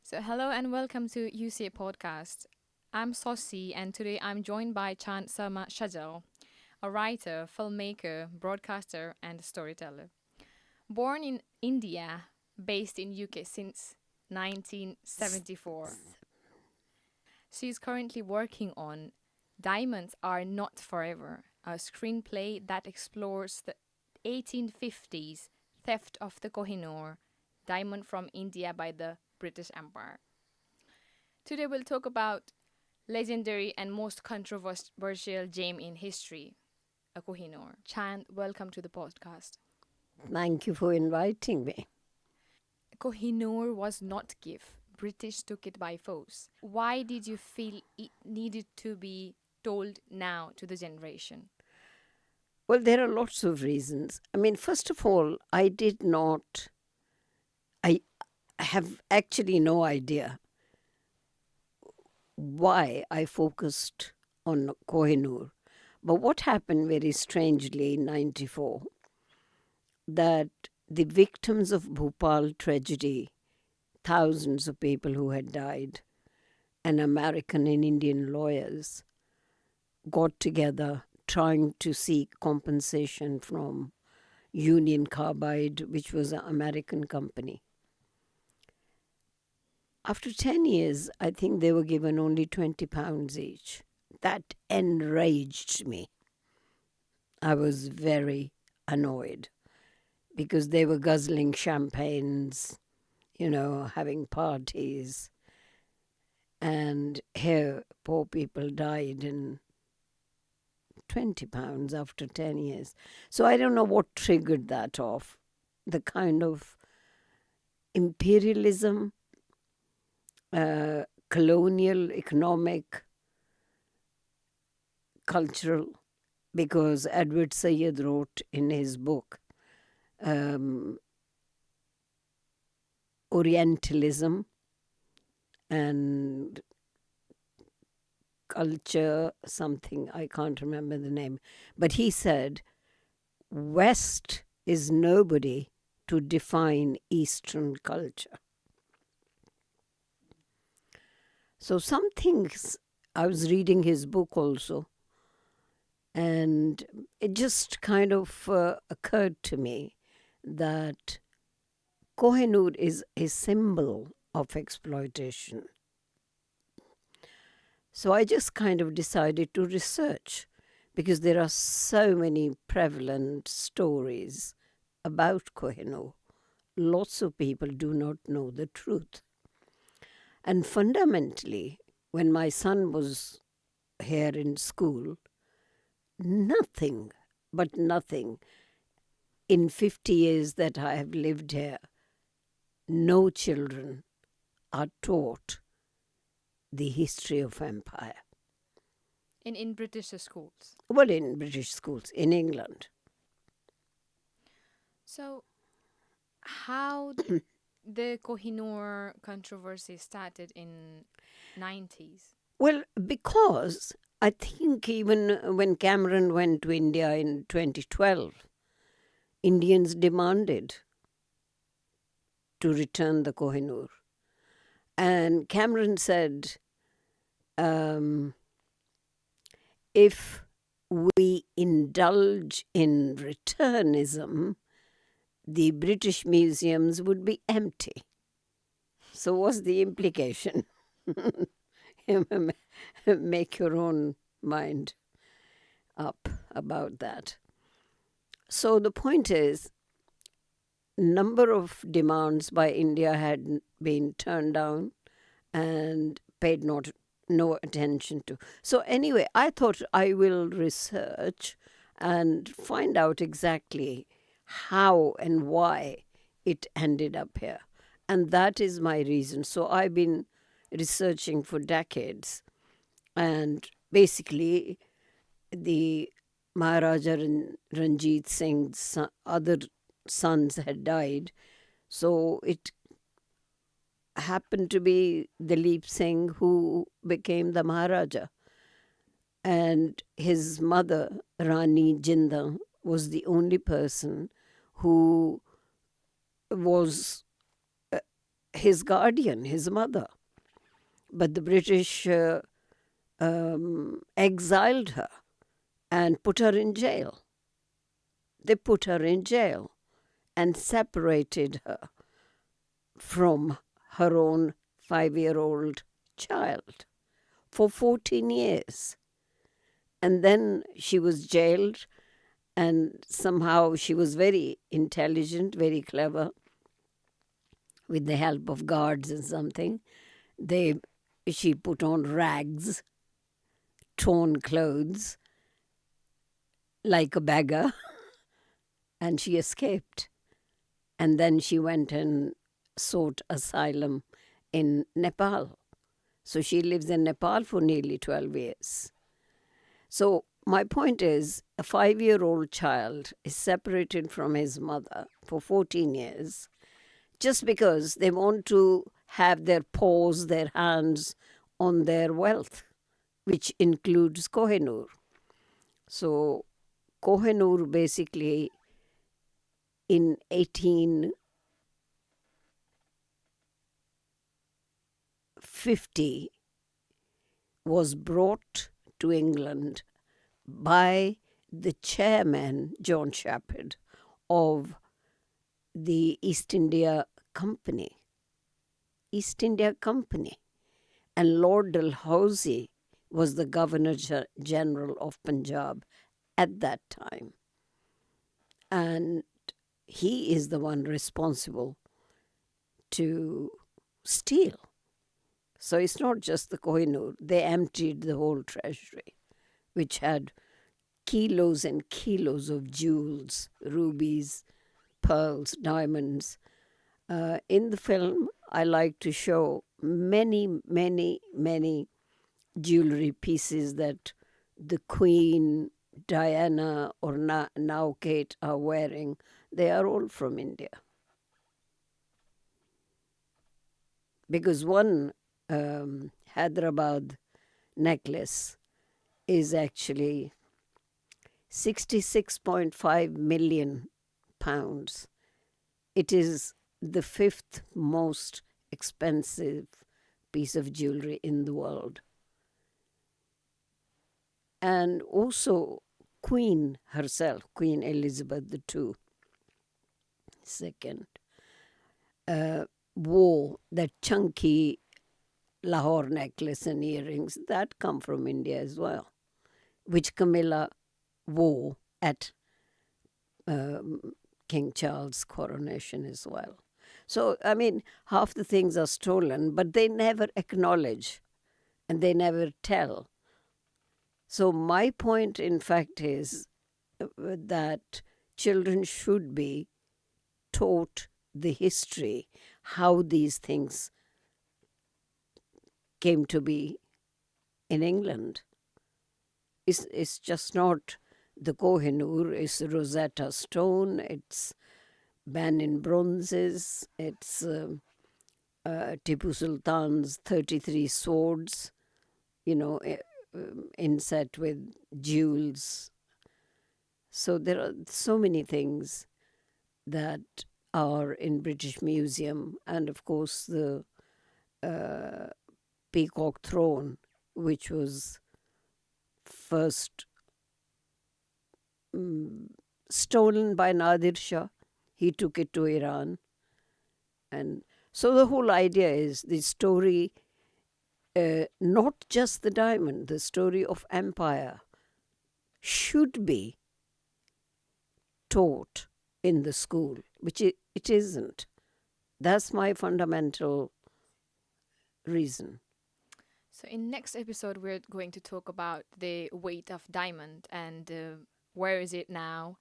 So, hello and welcome to UCA Podcast. I'm Sosi, and today I'm joined by Chained Sharma Shajal, a writer, filmmaker, broadcaster, and storyteller. Born in India, based in UK since 1974, she is currently working on Diamonds Are Not Forever, a screenplay that explores the 1850s theft of the Kohinoor diamond from India by the British Empire. Today we'll talk about legendary and most controversial gem in history, a Kohinoor. Chand, welcome to the podcast. Thank you for inviting me. Kohinoor was not gift. British took it by force. Why did you feel it needed to be told now to the generation? Well, there are lots of reasons. I mean, first of all, I have actually no idea why I focused on Kohinoor. But what happened very strangely in 94, that the victims of Bhopal tragedy, thousands of people who had died, and American and Indian lawyers got together trying to seek compensation from Union Carbide, which was an American company. After 10 years, I think they were given only £20 each. That enraged me. I was very annoyed because they were guzzling champagnes, having parties. And here, poor people died in £20 after 10 years. So I don't know what triggered that off. The kind of imperialism, colonial, economic, cultural, because Edward Said wrote in his book, Orientalism and culture, something, I can't remember the name. But he said, West is nobody to define Eastern culture. So some things, I was reading his book also, and it just kind of occurred to me that Kohinoor is a symbol of exploitation. So I just kind of decided to research, because there are so many prevalent stories about Kohinoor. Lots of people do not know the truth. And fundamentally, when my son was here in school, nothing, but nothing, in 50 years that I have lived here, no children are taught the history of empire. In British schools. Well, in British schools, in England. So, how the Kohinoor controversy started in 90s? Well, because I think even when Cameron went to India in 2012, Indians demanded to return the Kohinoor. And Cameron said, if we indulge in returnism, the British museums would be empty. So what's the implication? Make your own mind up about that. So the point is, number of demands by India had been turned down and paid no attention to. So anyway, I thought I will research and find out exactly how and why it ended up here. And that is my reason. So I've been researching for decades. And basically, the Maharaja Ranjit Singh's other sons had died. So it happened to be Dalip Singh who became the Maharaja. And his mother, Rani Jinda, was the only person who was his guardian, his mother. But the British exiled her and put her in jail. They put her in jail and separated her from her own 5-year-old child for 14 years. And then she was jailed, and somehow she was very intelligent, very clever, with the help of guards and something. She put on rags, torn clothes, like a beggar, and she escaped. And then she went and sought asylum in Nepal. So she lives in Nepal for nearly 12 years. So my point is, a 5-year-old child is separated from his mother for 14 years just because they want to have their paws, their hands on their wealth, which includes Kohinoor. So Kohinoor basically in 1850 was brought to England by the chairman, John Shepherd, of the East India Company. East India Company. And Lord Dalhousie was the Governor General of Punjab at that time. And he is the one responsible to steal. So it's not just the Kohinoor. They emptied the whole treasury, which had kilos and kilos of jewels, rubies, pearls, diamonds. In the film, I like to show many, many, many jewelry pieces that the Queen, Diana, or now Kate are wearing. They are all from India. Because one Hyderabad necklace is actually 66.5 million pounds. It is the 5th most expensive piece of jewelry in the world. And also Queen herself, Queen Elizabeth II, wore that chunky Lahore necklace and earrings that come from India as well, which Camilla wore at King Charles' coronation as well. So, I mean, half the things are stolen, but they never acknowledge and they never tell. So, my point, in fact, is that children should be taught the history, how these things came to be in England. It's just not the Kohinoor, it's Rosetta Stone, it's Banin bronzes, it's Tipu Sultan's 33 swords, inset with jewels. So there are so many things that are in British Museum, and of course the Peacock Throne, which was first stolen by Nadir Shah. He took it to Iran. And so the whole idea is the story, not just the diamond, the story of empire should be taught in the school, which it isn't. That's my fundamental reason. So in next episode, we're going to talk about the weight of diamond and where is it now